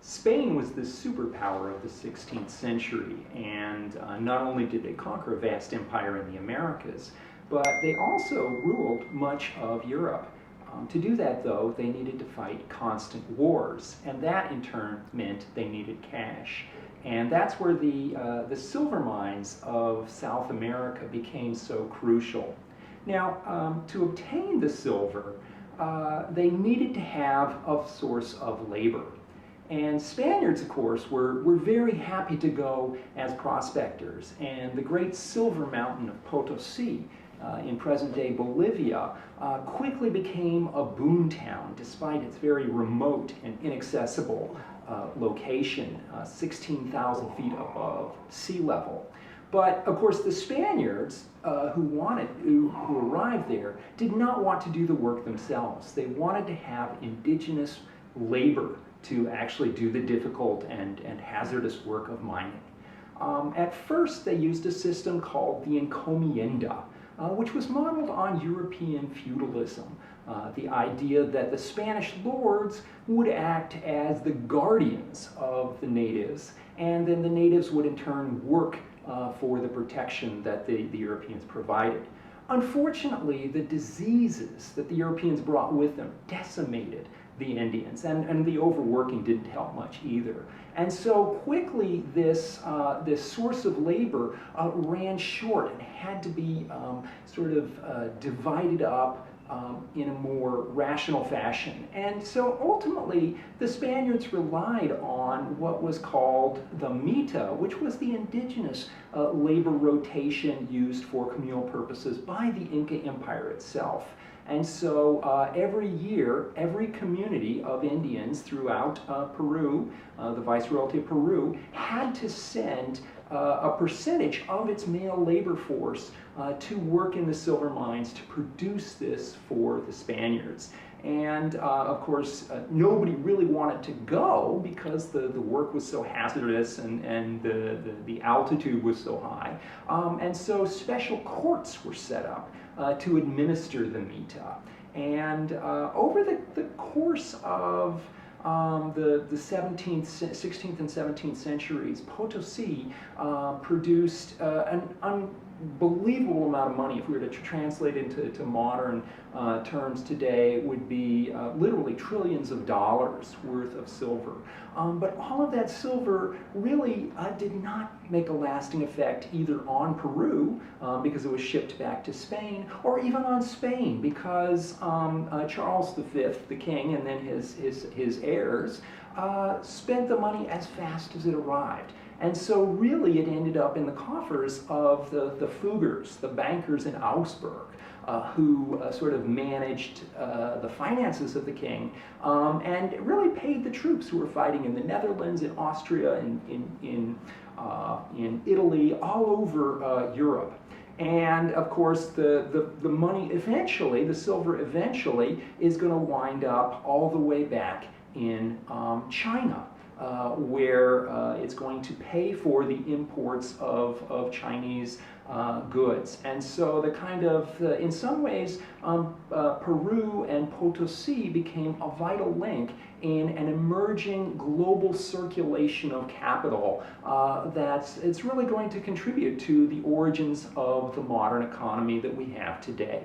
Spain was the superpower of the 16th century, and not only did they conquer a vast empire in the Americas, but they also ruled much of Europe. To do that, though, they needed to fight constant wars, and that in turn meant they needed cash. And that's where the silver mines of South America became so crucial. Now, to obtain the silver, they needed to have a source of labor. And Spaniards, of course, were very happy to go as prospectors. And the great silver mountain of Potosi in present-day Bolivia quickly became a boom town, despite its very remote and inaccessible location, 16,000 feet above sea level. But of course, the Spaniards who arrived there did not want to do the work themselves. They wanted to have indigenous labor to actually do the difficult and hazardous work of mining. At first, they used a system called the encomienda, which was modeled on European feudalism. The idea that the Spanish lords would act as the guardians of the natives, and then the natives would in turn work for the protection that the Europeans provided. Unfortunately, the diseases that the Europeans brought with them decimated the Indians, and the overworking didn't help much either. And so quickly this source of labor ran short and had to be sort of divided up in a more rational fashion. And so ultimately, the Spaniards relied on what was called the mita, which was the indigenous labor rotation used for communal purposes by the Inca Empire itself. And so every year, every community of Indians throughout Peru, the Viceroyalty of Peru, had to send a percentage of its male labor force to work in the silver mines to produce this for the Spaniards. And of course, nobody really wanted to go because the work was so hazardous and the altitude was so high. And so special courts were set up to administer the mita. And over the course of the 16th and 17th centuries, Potosi produced an unbelievable amount of money. If we were to translate it into modern terms today, it would be literally trillions of dollars worth of silver. But all of that silver really did not make a lasting effect either on Peru, because it was shipped back to Spain, or even on Spain, because Charles V, the king, and then his heirs, spent the money as fast as it arrived. And so really it ended up in the coffers of the Fuggers, the bankers in Augsburg, who sort of managed the finances of the king, and really paid the troops who were fighting in the Netherlands, in Austria, in Italy, all over Europe. And of course, the money eventually, the silver eventually, is going to wind up all the way back in China. Where it's going to pay for the imports of Chinese goods. And so the kind of, in some ways, Peru and Potosi became a vital link in an emerging global circulation of capital it's really going to contribute to the origins of the modern economy that we have today.